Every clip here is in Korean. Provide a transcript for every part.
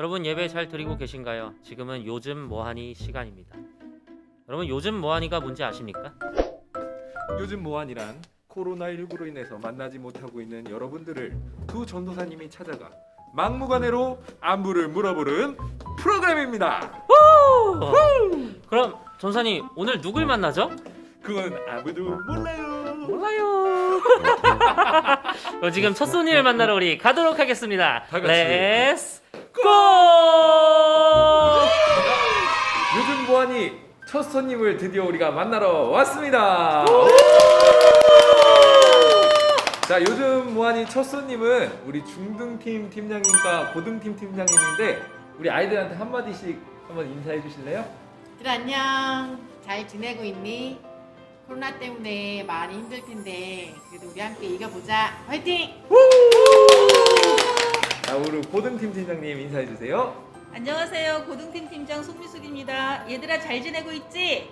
여러분 예배 잘 드리고 계신가요? 지금은 요즘 뭐하니 시간입니다. 여러분 요즘 뭐하니가 뭔지 아십니까? 요즘 뭐하니란 코로나19로 인해서 만나지 못하고 있는 여러분들을 두 전도사님이 찾아가 막무가내로 안부를 물어보는 프로그램입니다. 그럼 전사님 오늘 누굴 만나죠? 그건 아무도 몰라요. 몰라요. 지금 첫 손님을 만나러 우리 가도록 하겠습니다. 다 같이. 렛츠 고! 요즘 뭐하니 첫 손님을 드디어 우리가 만나러 왔습니다. 자, 요즘 뭐하니 첫 손님은 우리 중등팀 팀장님과 고등팀 팀장님인데 우리 아이들한테 한마디씩 한번 인사해 주실래요? 안녕. 잘 지내고 있니? 코로나 때문에 많이 힘들 텐데 그래도 우리 함께 이겨보자. 화이팅! 자, 우리 고등팀 팀장님 인사해 주세요. 안녕하세요. 고등팀 팀장 송미숙입니다. 얘들아 잘 지내고 있지?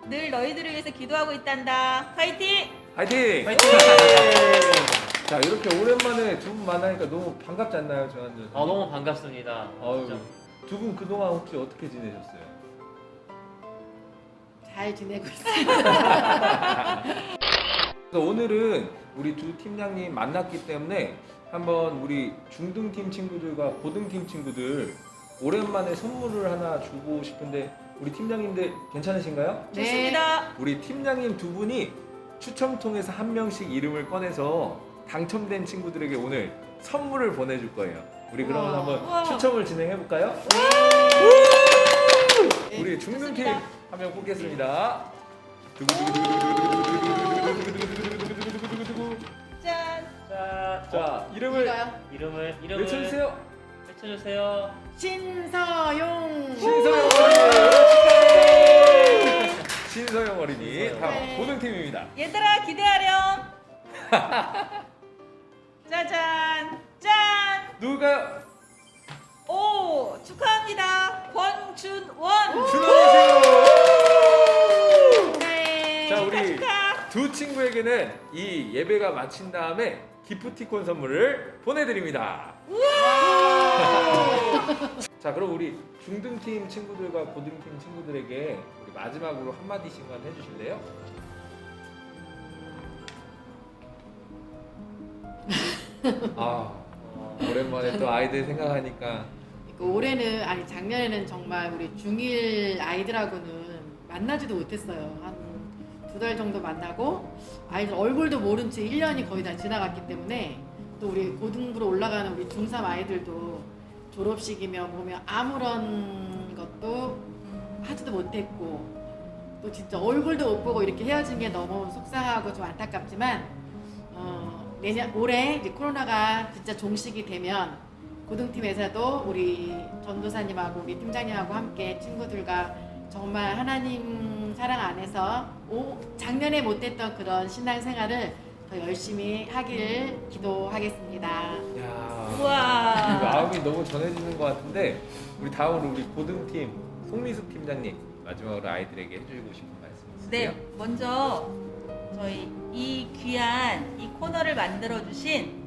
늘 너희들을 위해서 기도하고 있단다. 파이팅! 화이팅! 화이팅! 자, 이렇게 오랜만에 두 분 만나니까 너무 반갑지 않나요, 조한준? 너무 반갑습니다. 아유, 진짜. 두 분 그동안 혹시 어떻게 지내셨어요? 잘 지내고 있어. 그래서 오늘은 우리 두 팀장님 만났기 때문에 한번 우리 중등팀 친구들과 고등팀 친구들 오랜만에 선물을 하나 주고 싶은데 우리 팀장님들 괜찮으신가요? 네. 좋습니다. 우리 팀장님 두 분이 추첨 통해서 한 명씩 이름을 꺼내서 당첨된 친구들에게 오늘 선물을 보내줄 거예요. 우리 그러면 우와. 한번 우와. 추첨을 진행해 볼까요? 네, 우리 중등팀 좋습니다. 한 명 뽑겠습니다. 짠! 자, 이름을 이거요? 이름을 외쳐주세요. 외쳐주세요. 신서용. 신서영 어린이. 신서영 어린이. 신서영. 다음 네. 고등팀입니다. 얘들아 기대하렴. 짜잔! 짠! 누가 오! 축하합니다. 권준원! 준원이세요. 네. 자, 우리 축하! 두 친구에게는 이 예배가 마친 다음에 기프티콘 선물을 보내드립니다. 자, 그럼 우리 중등팀 친구들과 고등팀 친구들에게 우리 마지막으로 한마디씩만 해주실래요? 아, 오랜만에 또 아이들 생각하니까 올해는 아니 작년에는 정말 우리 중1 아이들하고는 만나지도 못했어요. 한 2달 정도 만나고 아이들 얼굴도 모른 채 1년이 거의 다 지나갔기 때문에 또 우리 고등부로 올라가는 우리 중3 아이들도 졸업식이며 보면 아무런 것도 하지도 못했고 또 진짜 얼굴도 못 보고 이렇게 헤어진 게 너무 속상하고 좀 안타깝지만 올해 이제 코로나가 진짜 종식이 되면 고등팀에서도 우리 전도사님하고 우리 팀장님하고 함께 친구들과 정말 하나님 사랑 안에서 작년에 못했던 그런 신앙생활을 더 열심히 하기를 기도하겠습니다. 야, 우와! 마음이 너무 전해지는 것 같은데 우리 다음으로 우리 고등팀 송미숙 팀장님 마지막으로 아이들에게 해주고 싶은 말씀 있으세요? 네, 먼저 저희 이 귀한 이 코너를 만들어 주신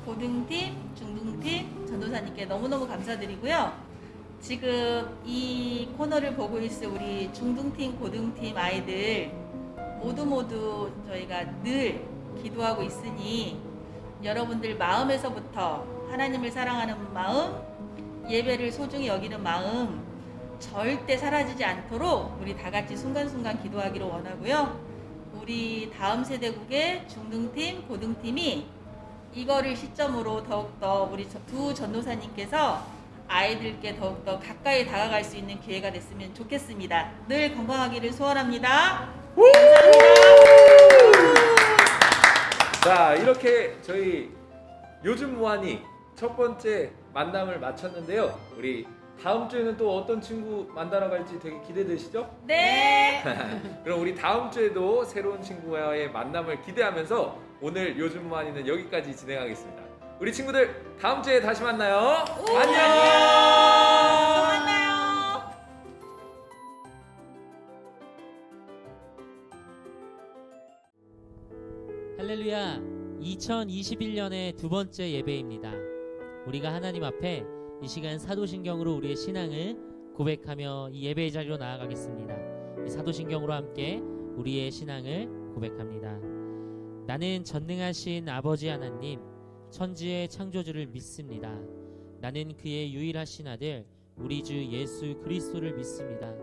고등팀, 중등팀, 전도사님께 너무너무 감사드리고요. 지금 이 코너를 보고 있을 우리 중등팀, 고등팀 아이들 모두 저희가 늘 기도하고 있으니 여러분들 마음에서부터 하나님을 사랑하는 마음, 예배를 소중히 여기는 마음 절대 사라지지 않도록 우리 다 같이 순간순간 기도하기를 원하고요. 우리 다음 세대국의 중등팀, 고등팀이 이거를 시점으로 더욱더 우리 두 전도사님께서 아이들께 더욱더 가까이 다가갈 수 있는 기회가 됐으면 좋겠습니다. 늘 건강하기를 소원합니다. 자, 이렇게 저희 요즘 뭐하니 첫 번째 만남을 마쳤는데요. 우리 다음 주에는 또 어떤 친구 만나러 갈지 되게 기대되시죠? 네. 그럼 우리 다음 주에도 새로운 친구와의 만남을 기대하면서 오늘 요즘 뭐하니는 여기까지 진행하겠습니다. 우리 친구들 다음 주에 다시 만나요. 또 안녕. 만나요. 할렐루야! 2021년의 두 번째 예배입니다. 우리가 하나님 앞에 이 시간 사도신경으로 우리의 신앙을 고백하며 이 예배의 자리로 나아가겠습니다. 이 사도신경으로 함께 우리의 신앙을 고백합니다. 나는 전능하신 아버지 하나님, 천지의 창조주를 믿습니다. 나는 그의 유일하신 아들 우리 주 예수 그리스도를 믿습니다.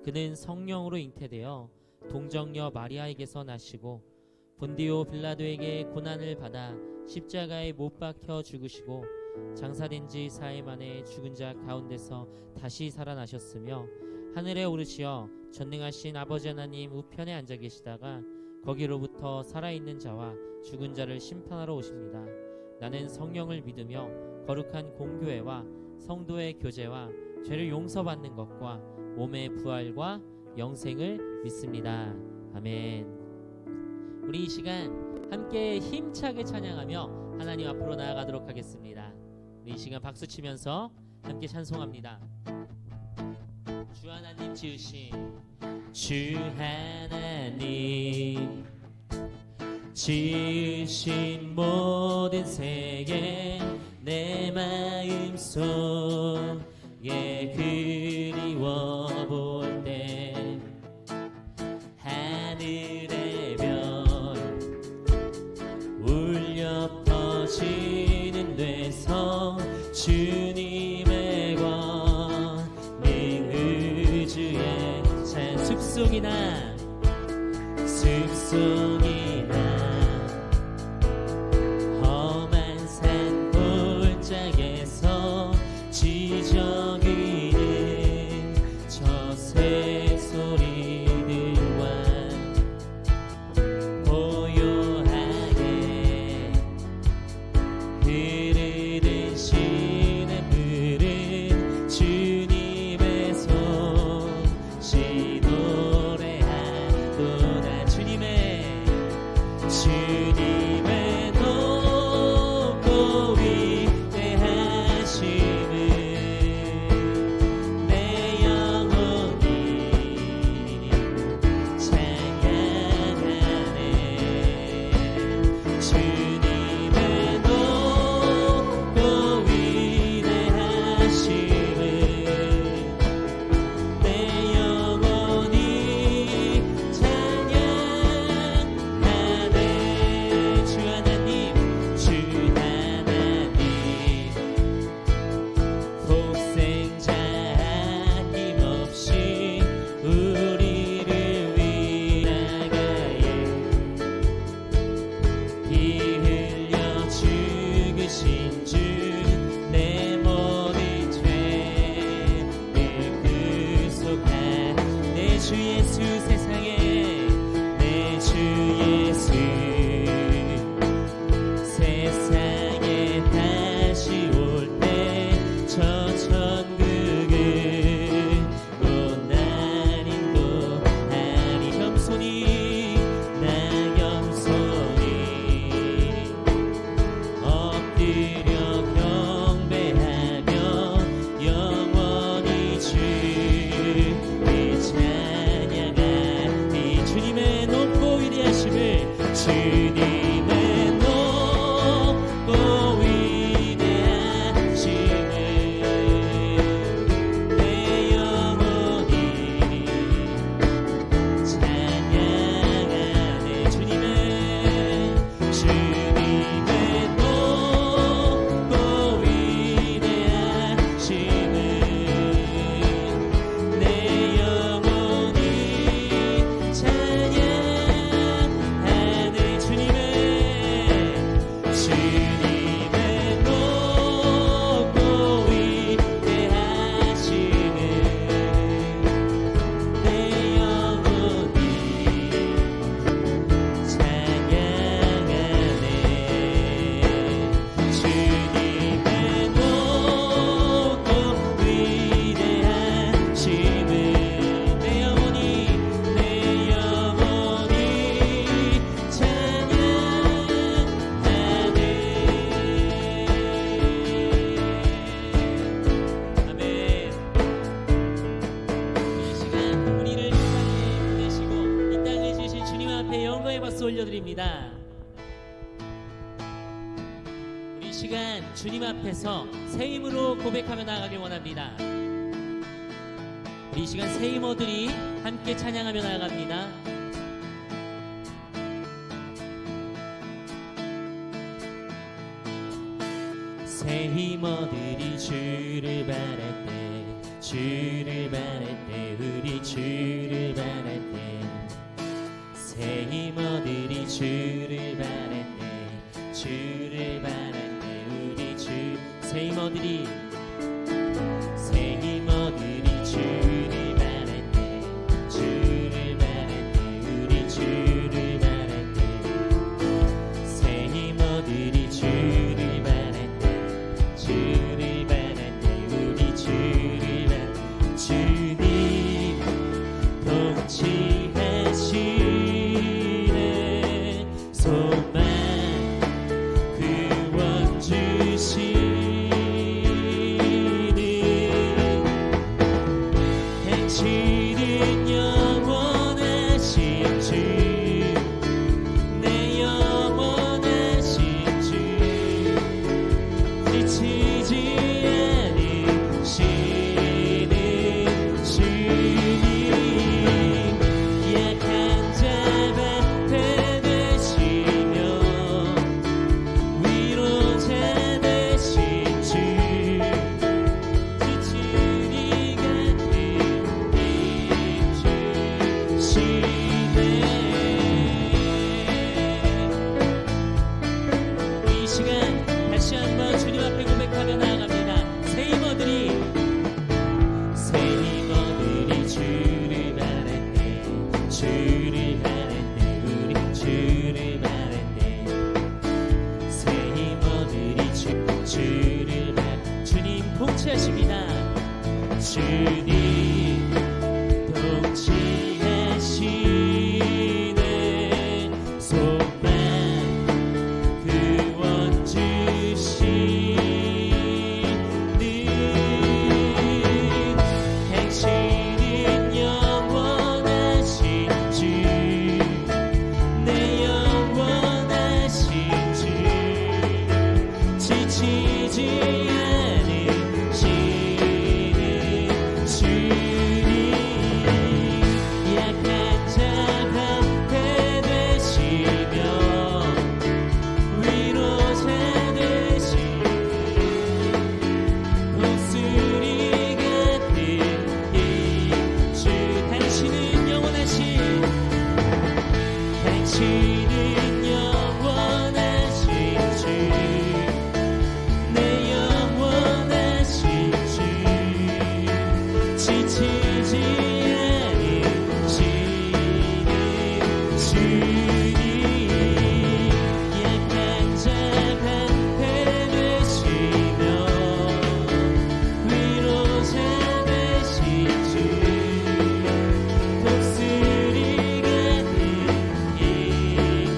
그는 성령으로 잉태되어 동정녀 마리아에게서 나시고 본디오 빌라도에게 고난을 받아 십자가에 못 박혀 죽으시고 장사된 지 4일 만에 죽은 자 가운데서 다시 살아나셨으며 하늘에 오르시어 전능하신 아버지 하나님 우편에 앉아 계시다가 거기로부터 살아있는 자와 죽은 자를 심판하러 오십니다. 나는 성령을 믿으며 거룩한 공교회와 성도의 교제와 죄를 용서받는 것과 몸의 부활과 영생을 믿습니다. 아멘. 우리 이 시간 함께 힘차게 찬양하며 하나님 앞으로 나아가도록 하겠습니다. 우리 이 시간 박수 치면서 함께 찬송합니다. 주 하나님 지으신 주 하나님 지으신 모든 세계 내 마음속에 그리워 볼 때 하늘의 별 울려 퍼지는 데서 주님의 권능 의주에 찬 숲속이나 험한 산 골짜기에서 지저귀는 저 시간 주님 앞에서 새 힘으로 고백하며 나아가길 원합니다. 우리 이 시간 새 힘어들이 함께 찬양하며 나아갑니다. 새 힘어들이 주를 바랄 때, 주를 바랄 때, 우리 주를 바랄 때, 새 힘어들이 주를 바랄 때, 주를 바랄 때, 우리 주, 새 힘어들이, 새 힘어들이 주를 바랄 때, 주를 바랄 때, 우리 주를 바랄 때, 새 힘어들이 주를 바랄 때, 주를 바랄 때, 우리 주를 바랄 때, 주님 통치하시네 소망 구원 주시는 행실은 영원하신 주, 내 영원하신 주, 지치지 않으시는 주님, 약한 자 방패 되시며 위로자 되신 주, 지치리 같은 힘 주시네. 이 시간 다시 한번 주님 앞에 고백하며 나아갑니다. 새 힘어들이, 새 힘어들이 주를 바랄 때, 주를 바랄 때, 우리 주를 바랄 때, 새 힘어들이 주를 바랄, 주님 통치하십니다. 주님 통치하시네 소망 구원 주시는 행실은 영원하신 주, 내 영원하신 주, 지치지 않으시는 주님, 약한 자 방패 되시며 위로자 되신 독수리 같은 힘주, 당신은 영원하신, 당신은 영원하신 주, 내 영원하신 주, 지치지 않으시는 주님, 약한 자 방패 되시며 위로자 되신 주, 독수리 같은 힘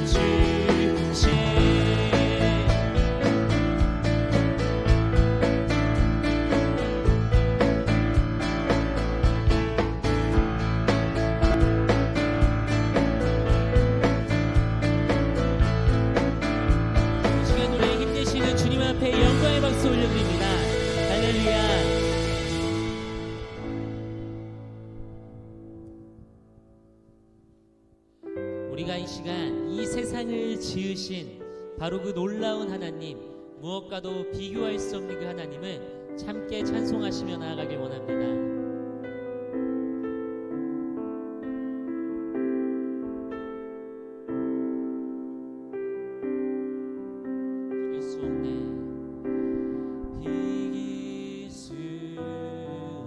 주시네. 이 시간 노래 힘내시는 주님 앞에 영광의 박수 올려드립니다. 할렐루야. 우리가 이 시간 이 세상을 지으신 바로 그 놀라운 하나님, 무엇과도 비교할 수 없는 그 하나님을 참게 찬송하시며 나아가길 원합니다. 이길 수 없네, 이길 수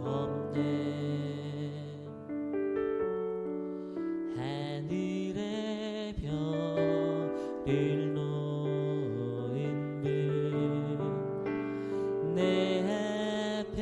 없네, 하늘의 별을 놓은 분, 내 앞에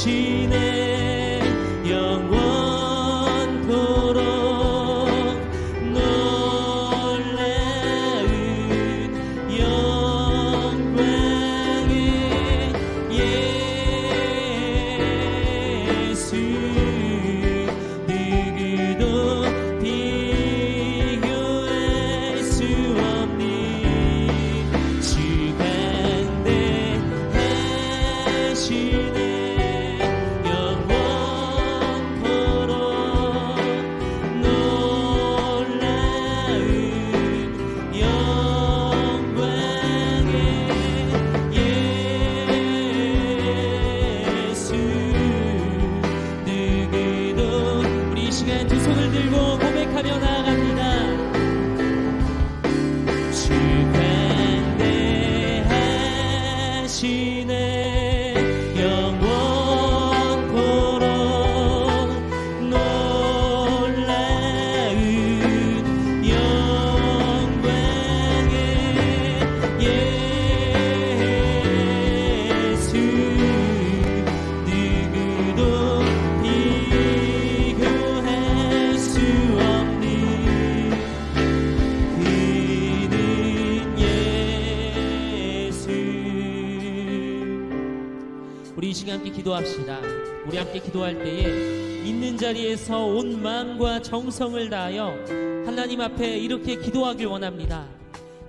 하시네 영원토록 놀라운 영광의 예수 누구도 비교할 수 없는 주간대하시네 영원토록 놀라운 영광의 예수 누구도 우리 이 시간 두 손을 들고 고백하며 나아갑니다. 주간대하시네 영원토록 놀라운 영광의 예수 누구도 비교할 수 없는 그는 예수. 우리 이 시간 함께 기도합시다. 우리 함께 기도할 때에 있는 자리에서 온 마음과 정성을 다하여 하나님 앞에 이렇게 기도하길 원합니다.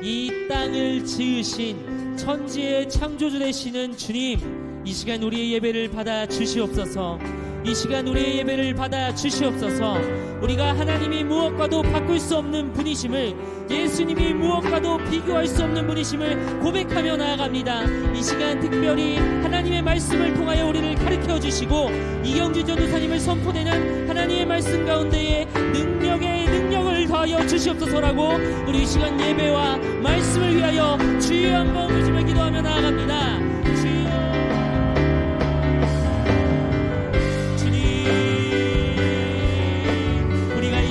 이 땅을 지으신 천지의 창조주 되시는 주님, 이 시간 우리의 예배를 받아 주시옵소서. 이 시간 우리의 예배를 받아 주시옵소서. 우리가 하나님이 무엇과도 바꿀 수 없는 분이심을, 예수님이 무엇과도 비교할 수 없는 분이심을 고백하며 나아갑니다. 이 시간 특별히 하나님의 말씀을 통하여 우리를 가르쳐 주시고 이경준 전도사님을 선포되는 하나님의 말씀 가운데에 능력을 더하여 주시옵소서라고 우리 이 시간 예배와 말씀을 위하여 주여 한번 부르짖어 기도하며 나아갑니다. 주여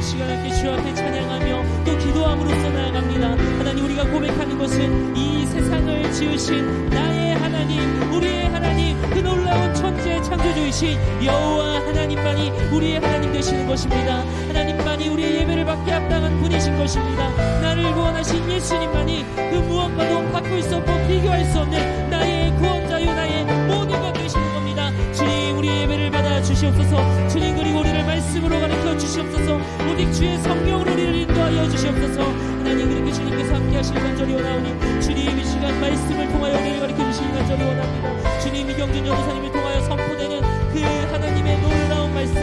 시간 함께 주 앞에 찬양하며 또 기도함으로써 나아갑니다. 하나님, 우리가 고백하는 것은 이 세상을 지으신 나의 하나님, 우리의 하나님, 그 놀라운 천지의 창조주이신 여호와 하나님만이 우리의 하나님 되시는 것입니다. 하나님만이 우리의 예배를 받게 합당한 분이신 것입니다. 나를 구원하신 예수님만이 그 무엇과도 바꿀 수 없고 비교할 수 없는 나의 구원자요 나의 모든 것 되시는 겁니다. 주님, 우리의 예배를 받아 주시옵소서. 주님, 그리고 우리를 말씀으로 가르쳐 주시옵소서. 오직 주의 성령으로 우리를 인도하여 주시옵소서. 하나님, 그렇게 주님께서 함께 하시길 간절히 원하오니 주님, 이 시간 말씀을 통하여 우리를 가르쳐 주시길 간절히 원합니다. 주님, 이경준 전도사님을 통하여 선포되는 그 하나님의 놀라운 말씀,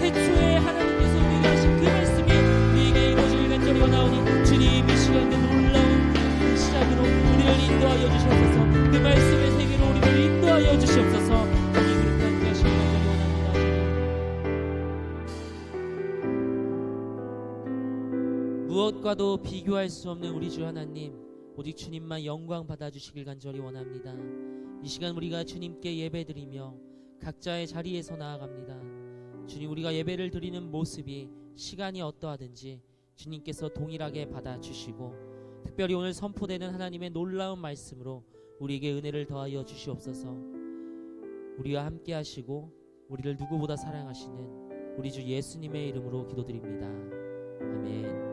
태초에 하나님께서 우리가 하신 그 말씀이 우리에게 이루어지길 간절히 원하오니 주님, 이 시간 그 놀라운 그 시작으로 우리를 인도하여 주시옵소서. 그 말씀의 세계로 우리를 인도하여 주시옵소서. 주님, 그렇게 함께 하시길 간절히 원합니다. 무엇과도 비교할 수 없는 우리 주 하나님, 오직 주님만 영광 받아주시길 간절히 원합니다. 이 시간 우리가 주님께 예배드리며 각자의 자리에서 나아갑니다. 주님, 우리가 예배를 드리는 모습이 시간이 어떠하든지 주님께서 동일하게 받아주시고 특별히 오늘 선포되는 하나님의 놀라운 말씀으로 우리에게 은혜를 더하여 주시옵소서. 우리와 함께 하시고 우리를 누구보다 사랑하시는 우리 주 예수님의 이름으로 기도드립니다. 아멘.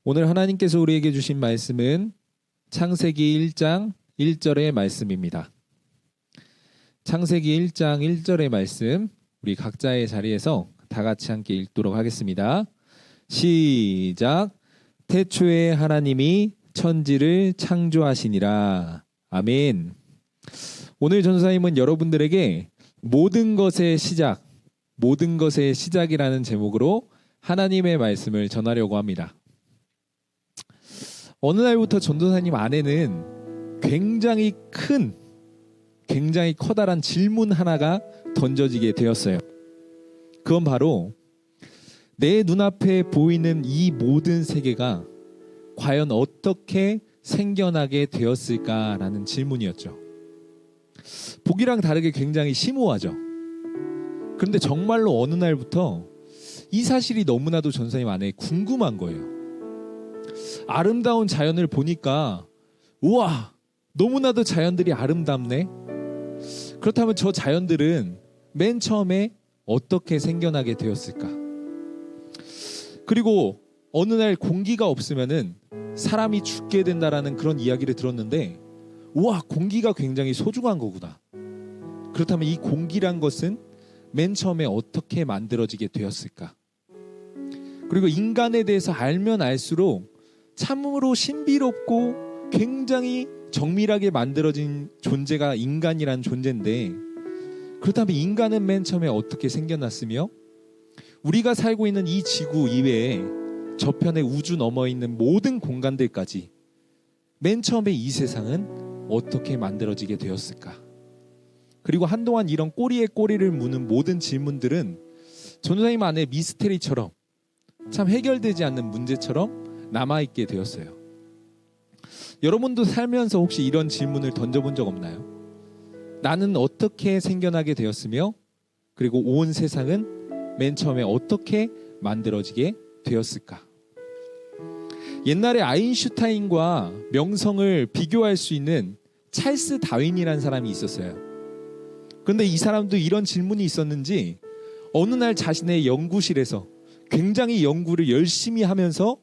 오늘 하나님께서 우리에게 주신 말씀은 창세기 1장 1절의 말씀입니다. 창세기 1장 1절의 말씀, 우리 각자의 자리에서 다 같이 함께 읽도록 하겠습니다. 시작. 태초에 하나님이 천지를 창조하시니라. 아멘. 오늘 전도사님은 여러분들에게 모든 것의 시작, 모든 것의 시작이라는 제목으로 하나님의 말씀을 전하려고 합니다. 어느 날부터 전도사님 안에는 굉장히 커다란 질문 하나가 던져지게 되었어요. 그건 바로 내 눈앞에 보이는 이 모든 세계가 과연 어떻게 생겨나게 되었을까라는 질문이었죠. 보기랑 다르게 굉장히 심오하죠. 그런데 정말로 어느 날부터 이 사실이 너무나도 전도사님 안에 궁금한 거예요. 아름다운 자연을 보니까 우와, 너무나도 자연들이 아름답네. 그렇다면 저 자연들은 맨 처음에 어떻게 생겨나게 되었을까? 그리고 어느 날 공기가 없으면은 사람이 죽게 된다라는 그런 이야기를 들었는데, 우와, 공기가 굉장히 소중한 거구나. 그렇다면 이 공기란 것은 맨 처음에 어떻게 만들어지게 되었을까? 그리고 인간에 대해서 알면 알수록 참으로 신비롭고 굉장히 정밀하게 만들어진 존재가 인간이란 존재인데, 그렇다면 인간은 맨 처음에 어떻게 생겨났으며 우리가 살고 있는 이 지구 이외에 저편의 우주 너머에 있는 모든 공간들까지 맨 처음에 이 세상은 어떻게 만들어지게 되었을까? 그리고 한동안 이런 꼬리에 꼬리를 무는 모든 질문들은 전도사님 안에 미스테리처럼, 참 해결되지 않는 문제처럼 남아있게 되었어요. 여러분도 살면서 혹시 이런 질문을 던져본 적 없나요? 나는 어떻게 생겨나게 되었으며 그리고 온 세상은 맨 처음에 어떻게 만들어지게 되었을까? 옛날에 아인슈타인과 명성을 비교할 수 있는 찰스 다윈이라는 사람이 있었어요. 그런데 이 사람도 이런 질문이 있었는지 어느 날 자신의 연구실에서 굉장히 연구를 열심히 하면서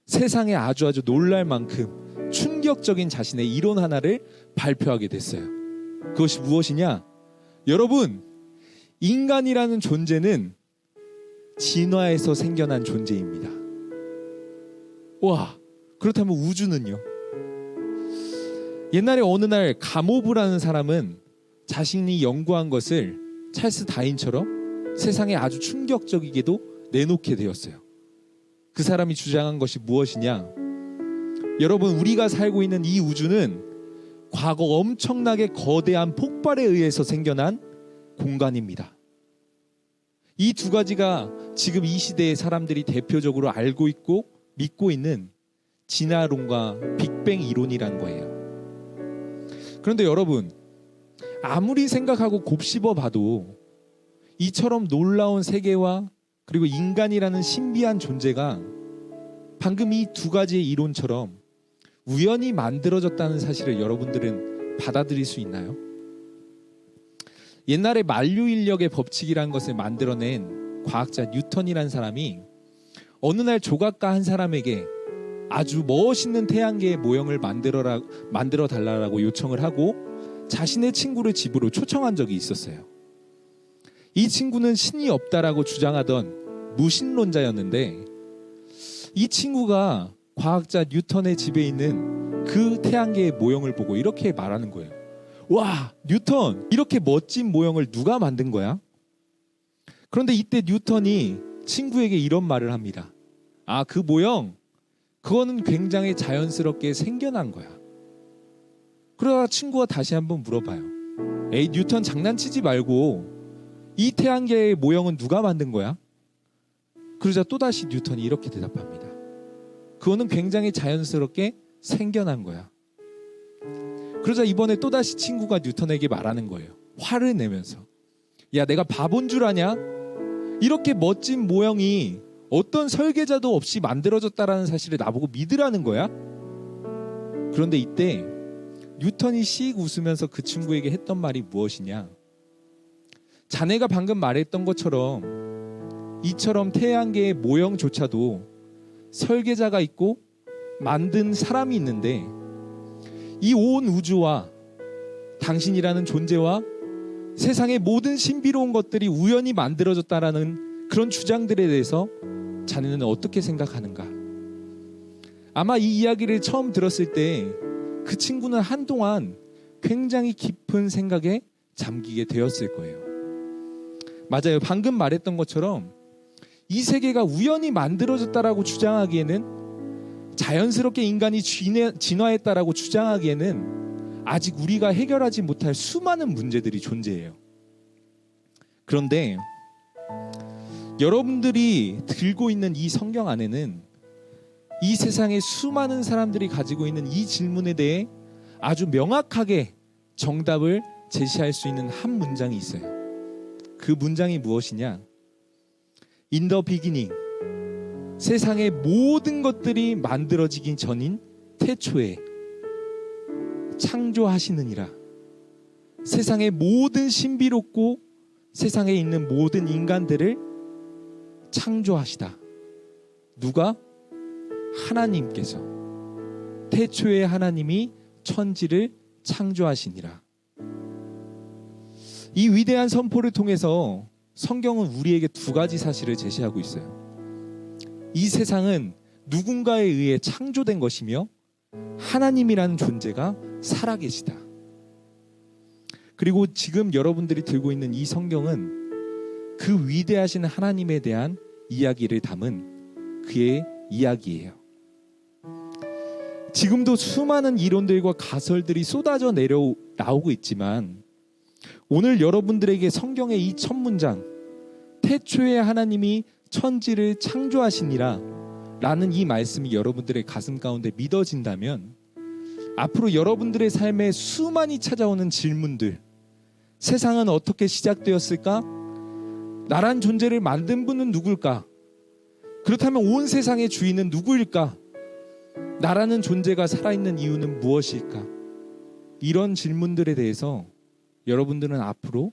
세상에 아주 놀랄 만큼 충격적인 자신의 이론 하나를 발표하게 됐어요. 그것이 무엇이냐? 여러분, 인간이라는 존재는 진화에서 생겨난 존재입니다. 와, 그렇다면 우주는요? 옛날에 어느 날 가모브라는 사람은 자신이 연구한 것을 찰스 다윈처럼 세상에 아주 충격적이게도 내놓게 되었어요. 그 사람이 주장한 것이 무엇이냐? 여러분, 우리가 살고 있는 이 우주는 과거 엄청나게 거대한 폭발에 의해서 생겨난 공간입니다. 이 두 가지가 지금 이 시대의 사람들이 대표적으로 알고 있고 믿고 있는 진화론과 빅뱅 이론이란 거예요. 그런데 여러분, 아무리 생각하고 곱씹어 봐도 이처럼 놀라운 세계와 그리고 인간이라는 신비한 존재가 방금 이 두 가지의 이론처럼 우연히 만들어졌다는 사실을 여러분들은 받아들일 수 있나요? 옛날에 만류인력의 법칙이라는 것을 만들어낸 과학자 뉴턴이라는 사람이 어느 날 조각가 한 사람에게 아주 멋있는 태양계의 모형을 만들어 달라고 요청을 하고 자신의 친구를 집으로 초청한 적이 있었어요. 이 친구는 신이 없다라고 주장하던 무신론자였는데, 이 친구가 과학자 뉴턴의 집에 있는 그 태양계의 모형을 보고 이렇게 말하는 거예요. 와, 뉴턴, 이렇게 멋진 모형을 누가 만든 거야? 그런데 이때 뉴턴이 친구에게 이런 말을 합니다. 아, 그 모형, 그거는 굉장히 자연스럽게 생겨난 거야. 그러다 친구가 다시 한번 물어봐요. 에이, 뉴턴, 장난치지 말고 이 태양계의 모형은 누가 만든 거야? 그러자 또다시 뉴턴이 이렇게 대답합니다. 그거는 굉장히 자연스럽게 생겨난 거야. 그러자 이번에 또다시 친구가 뉴턴에게 말하는 거예요. 화를 내면서. 야, 내가 바본 줄 아냐? 이렇게 멋진 모형이 어떤 설계자도 없이 만들어졌다라는 사실을 나보고 믿으라는 거야? 그런데 이때 뉴턴이 씩 웃으면서 그 친구에게 했던 말이 무엇이냐? 자네가 방금 말했던 것처럼 이처럼 태양계의 모형조차도 설계자가 있고 만든 사람이 있는데, 이 온 우주와 당신이라는 존재와 세상의 모든 신비로운 것들이 우연히 만들어졌다라는 그런 주장들에 대해서 자네는 어떻게 생각하는가? 아마 이 이야기를 처음 들었을 때 그 친구는 한동안 굉장히 깊은 생각에 잠기게 되었을 거예요. 맞아요. 방금 말했던 것처럼 이 세계가 우연히 만들어졌다라고 주장하기에는, 자연스럽게 인간이 진화했다라고 주장하기에는 아직 우리가 해결하지 못할 수많은 문제들이 존재해요. 그런데 여러분들이 들고 있는 이 성경 안에는 이 세상의 수많은 사람들이 가지고 있는 이 질문에 대해 아주 명확하게 정답을 제시할 수 있는 한 문장이 있어요. 그 문장이 무엇이냐? In the beginning, 세상의 모든 것들이 만들어지기 전인 태초에 창조하시느니라. 세상의 모든 신비롭고 세상에 있는 모든 인간들을 창조하시다. 누가? 하나님께서. 태초에 하나님이 천지를 창조하시니라. 이 위대한 선포를 통해서 성경은 우리에게 두 가지 사실을 제시하고 있어요. 이 세상은 누군가에 의해 창조된 것이며 하나님이라는 존재가 살아계시다. 그리고 지금 여러분들이 들고 있는 이 성경은 그 위대하신 하나님에 대한 이야기를 담은 그의 이야기예요. 지금도 수많은 이론들과 가설들이 쏟아져 내려 나오고 있지만, 오늘 여러분들에게 성경의 이 첫 문장, 태초에 하나님이 천지를 창조하시니라 라는 이 말씀이 여러분들의 가슴 가운데 믿어진다면, 앞으로 여러분들의 삶에 수많이 찾아오는 질문들, 세상은 어떻게 시작되었을까? 나란 존재를 만든 분은 누굴까? 그렇다면 온 세상의 주인은 누구일까? 나라는 존재가 살아있는 이유는 무엇일까? 이런 질문들에 대해서 여러분들은 앞으로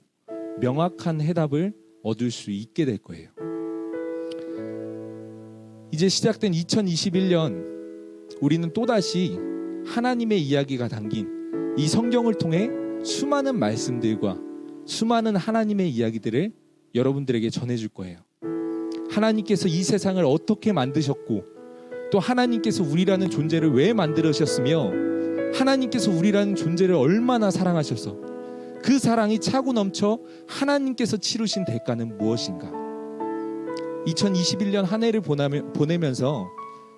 명확한 해답을 얻을 수 있게 될 거예요. 이제 시작된 2021년, 우리는 또다시 하나님의 이야기가 담긴 이 성경을 통해 수많은 말씀들과 수많은 하나님의 이야기들을 여러분들에게 전해줄 거예요. 하나님께서 이 세상을 어떻게 만드셨고, 또 하나님께서 우리라는 존재를 왜 만들으셨으며, 하나님께서 우리라는 존재를 얼마나 사랑하셔서 그 사랑이 차고 넘쳐 하나님께서 치르신 대가는 무엇인가? 2021년 한 해를 보내면서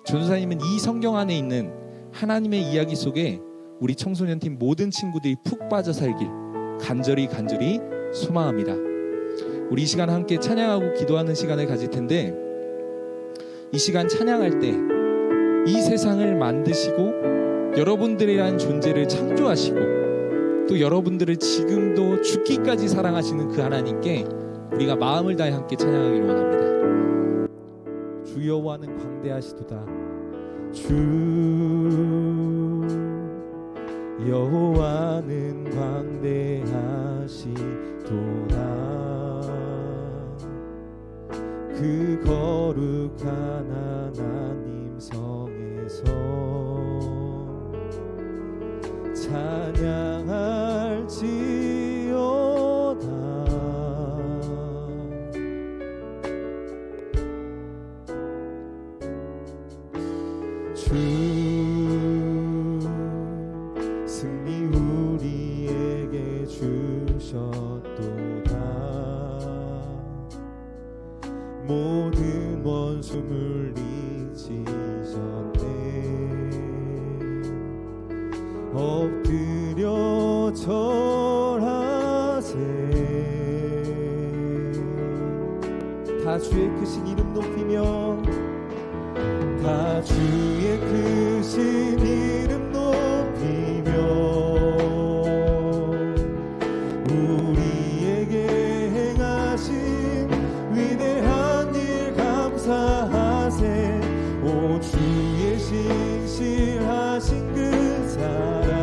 전도사님은 이 성경 안에 있는 하나님의 이야기 속에 우리 청소년팀 모든 친구들이 푹 빠져 살길 간절히 소망합니다. 우리 이 시간 함께 찬양하고 기도하는 시간을 가질 텐데, 이 시간 찬양할 때 이 세상을 만드시고 여러분들이라는 존재를 창조하시고 또 여러분들을 지금도 죽기까지 사랑하시는 그 하나님께 우리가 마음을 다해 함께 찬양하기를 원합니다. 주 여호와는 광대하시도다. 주 여호와는 광대하시도다. 그 거룩한 하나님 성에서 찬양할지어다. 주 승리 우리에게 주셨도다. 모든 원수 물리치셨네. 엎드려 절하세. 다 주의 크신 이름 높이며, 다 주의 크신 이름 높이며, 우리에게 행하신 위대한 일 감사하세. 오 주의 신실하신 그 사랑,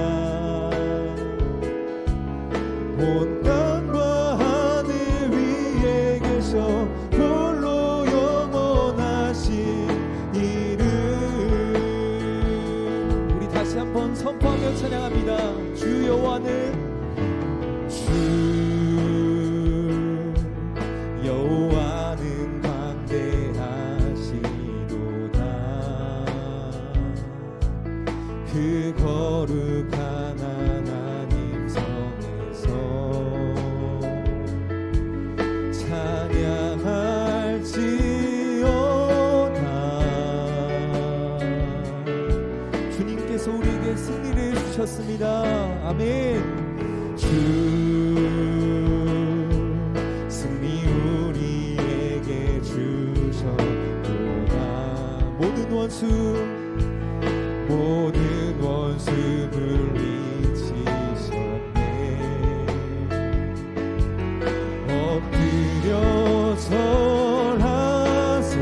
온 땅과 하늘 위에 계셔 홀로 영원하신 이름. 선포하며 찬양합니다. 주 여호와는 주 여호와는 광대하시도다. 그 거룩한 하나님 성에서 찬양할지어다. 주님께서 우리에게 승리를 주셨습니다. 아멘. 주 승리 우리에게 주셨도다. 모든 원수 물리치셨네. 엎드려 절하세.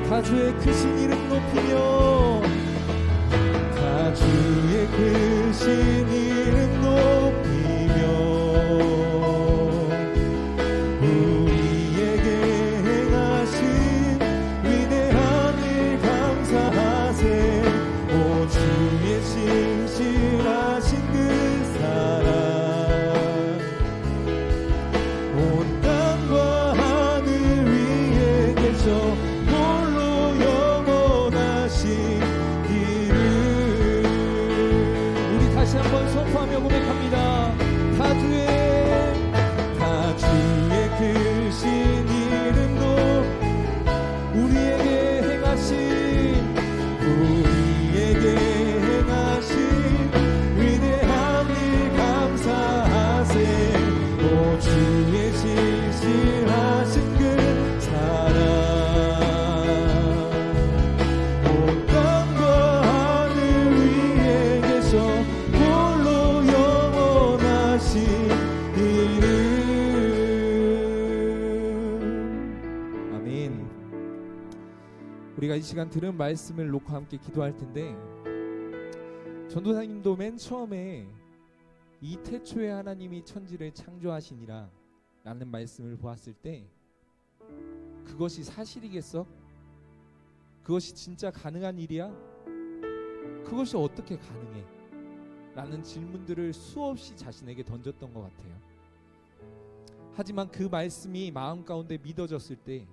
다 주의 크신 이름 높이며, 다 주의 크신 이름 높이며 우리에게 행하신 위대한 일 감사하세. 오 주의 신실하신 그 사랑 온 땅과 하늘 위에 계셔 홀로 영원하신 이름. 우리 다시 한번 선포하며 고백합니다. 다 주의 크신 이름도 우리에게 행하신 위대한 일 감사하세. 오 주의 신실하신 그 사랑 온 땅과 하늘 위에 계셔 홀로 영원하신 이름. 아멘. 우리가 이 시간 들은 말씀을 놓고 함께 기도할 텐데, 전도사님도 맨 처음에 이 태초에 하나님이 천지를 창조하시니라 라는 말씀을 보았을 때, 그것이 사실이겠어? 그것이 진짜 가능한 일이야? 그것이 어떻게 가능해? 라는 질문들을 수없이 자신에게 던졌던 것 같아요. 하지만 그 말씀이 마음 가운데 믿어졌을 때,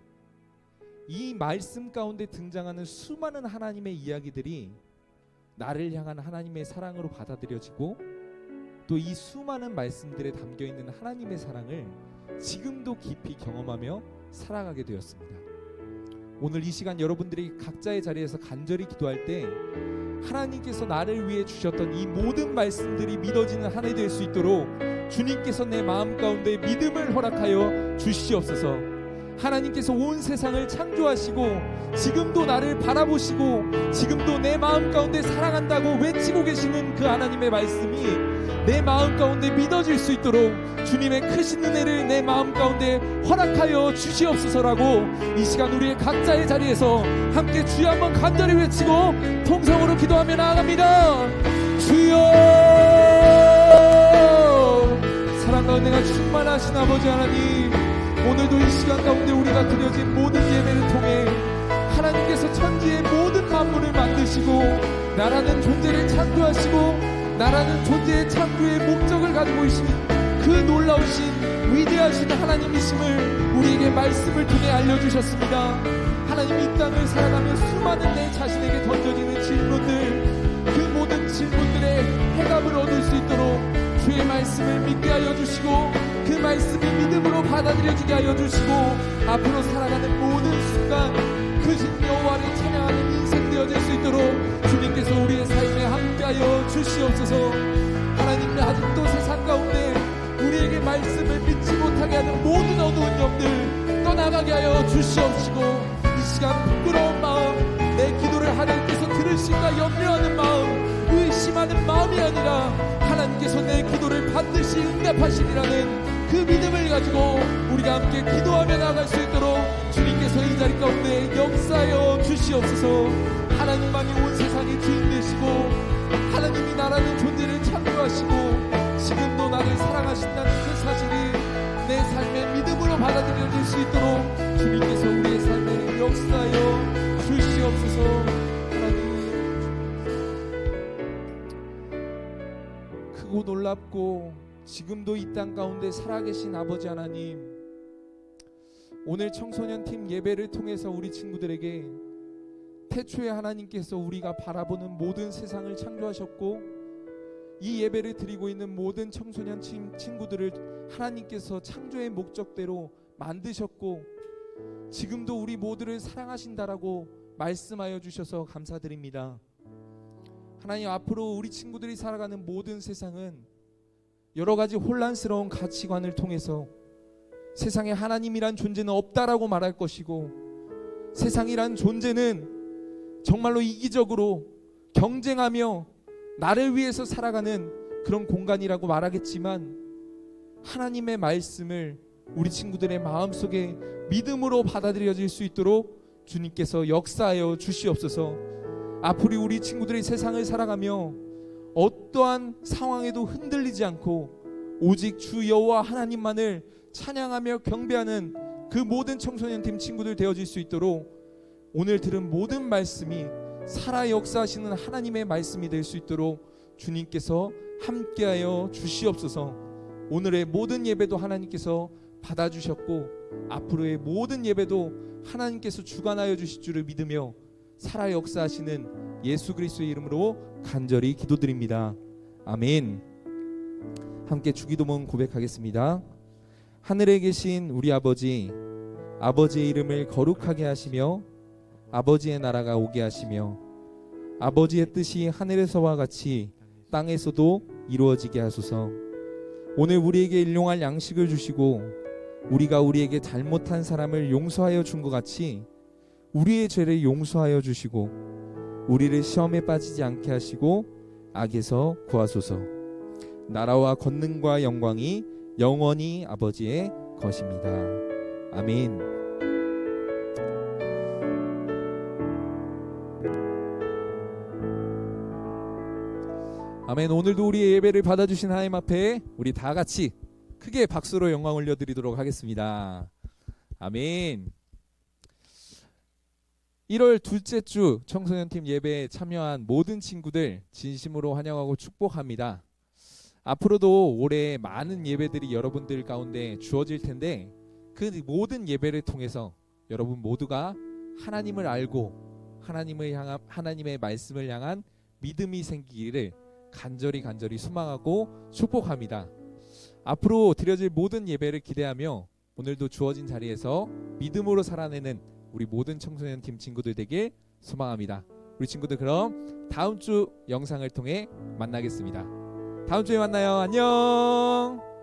이 말씀 가운데 등장하는 수많은 하나님의 이야기들이 나를 향한 하나님의 사랑으로 받아들여지고, 또 이 수많은 말씀들에 담겨있는 하나님의 사랑을 지금도 깊이 경험하며 살아가게 되었습니다. 오늘 이 시간 여러분들이 각자의 자리에서 간절히 기도할 때, 하나님께서 나를 위해 주셨던 이 모든 말씀들이 믿어지는 한 해 될 수 있도록 주님께서 내 마음 가운데 믿음을 허락하여 주시옵소서. 하나님께서 온 세상을 창조하시고 지금도 나를 바라보시고 지금도 내 마음 가운데 사랑한다고 외치고 계시는 그 하나님의 말씀이 내 마음 가운데 믿어질 수 있도록 주님의 크신 은혜를 내 마음 가운데 허락하여 주시옵소서라고 이 시간 우리의 각자의 자리에서 함께 주여 한번 간절히 외치고 통성으로 기도하며 나아갑니다. 주여, 사랑과 은혜가 충만하신 아버지 하나님, 오늘도 이 시간 가운데 우리가 드려진 모든 예배를 통해 하나님께서 천지의 모든 만물을 만드시고 나라는 존재를 창조하시고 나라는 존재의 창조의 목적을 가지고 계신 그 놀라우신 위대하신 하나님이심을 우리에게 말씀을 통해 알려주셨습니다. 하나님, 이 땅을 살아가며 수많은 내 자신에게 던져지는 질문들, 그 모든 질문들의 해답을 얻을 수 있도록 주의 말씀을 믿게 하여 주시고 그 말씀이 믿음으로 받아들여지게 하여 주시고 앞으로 살아가는 모든 순간 크신 여호와를 찬양하는 인생 되어질 수 있도록 주님께서 우리의 삶에 함께하여 주시옵소서. 하나님, 아직도 세상 가운데 우리에게 말씀을 믿지 못하게 하는 모든 어두운 영들 떠나가게 하여 주시옵시고, 이 시간 부끄러운 마음, 내 기도를 하나님께서 들으실까 염려하는 마음, 의심하는 마음이 아니라 하나님께서 내 기도를 반드시 응답하시리라는 그 믿음을 가지고 우리가 함께 기도하며 나아갈 수 있도록 주님께서 이 자리 가운데 역사하여 주시옵소서. 하나님만이 온 세상의 주인 되시고 하나님이 나라는 존재를 창조하시고 지금도 나를 사랑하신다는 그 사실이 내 삶의 믿음으로 받아들여질 수 있도록 주님께서 우리의 삶에 역사하여 주시옵소서. 하나님, 크고 놀랍고 지금도 이 땅 가운데 살아계신 아버지 하나님, 오늘 청소년 팀 예배를 통해서 우리 친구들에게 태초에 하나님께서 우리가 바라보는 모든 세상을 창조하셨고, 이 예배를 드리고 있는 모든 청소년 친구들을 하나님께서 창조의 목적대로 만드셨고, 지금도 우리 모두를 사랑하신다라고 말씀하여 주셔서 감사드립니다. 하나님, 앞으로 우리 친구들이 살아가는 모든 세상은 여러 가지 혼란스러운 가치관을 통해서 세상에 하나님이란 존재는 없다라고 말할 것이고, 세상이란 존재는 정말로 이기적으로 경쟁하며 나를 위해서 살아가는 그런 공간이라고 말하겠지만, 하나님의 말씀을 우리 친구들의 마음속에 믿음으로 받아들여질 수 있도록 주님께서 역사하여 주시옵소서. 앞으로 우리 친구들이 세상을 살아가며 어떠한 상황에도 흔들리지 않고 오직 주 여호와 하나님만을 찬양하며 경배하는 그 모든 청소년팀 친구들 되어질 수 있도록 오늘 들은 모든 말씀이 살아 역사하시는 하나님의 말씀이 될 수 있도록 주님께서 함께하여 주시옵소서. 오늘의 모든 예배도 하나님께서 받아주셨고, 앞으로의 모든 예배도 하나님께서 주관하여 주실 줄을 믿으며 살아 역사하시는 예수 그리스도의 이름으로 간절히 기도드립니다. 아멘. 함께 주기도문 고백하겠습니다. 하늘에 계신 우리 아버지, 아버지의 이름을 거룩하게 하시며 아버지의 나라가 오게 하시며 아버지의 뜻이 하늘에서와 같이 땅에서도 이루어지게 하소서. 오늘 우리에게 일용할 양식을 주시고 우리가 우리에게 잘못한 사람을 용서하여 준 것 같이 우리의 죄를 용서하여 주시고 우리를 시험에 빠지지 않게 하시고 악에서 구하소서. 나라와 권능과 영광이 영원히 아버지의 것입니다. 아멘. 아멘. 오늘도 우리의 예배를 받아주신 하나님 앞에 우리 다 같이 크게 박수로 영광 올려드리도록 하겠습니다. 아멘. 1월 둘째 주 청소년팀 예배에 참여한 모든 친구들 진심으로 환영하고 축복합니다. 앞으로도 올해 많은 예배들이 여러분들 가운데 주어질 텐데, 그 모든 예배를 통해서 여러분 모두가 하나님을 알고 하나님의 말씀을 향한 믿음이 생기기를 간절히 소망하고 축복합니다. 앞으로 드려질 모든 예배를 기대하며 오늘도 주어진 자리에서 믿음으로 살아내는 우리 모든 청소년팀 친구들 되길 소망합니다. 우리 친구들, 그럼 다음 주 영상을 통해 만나겠습니다. 다음 주에 만나요. 안녕.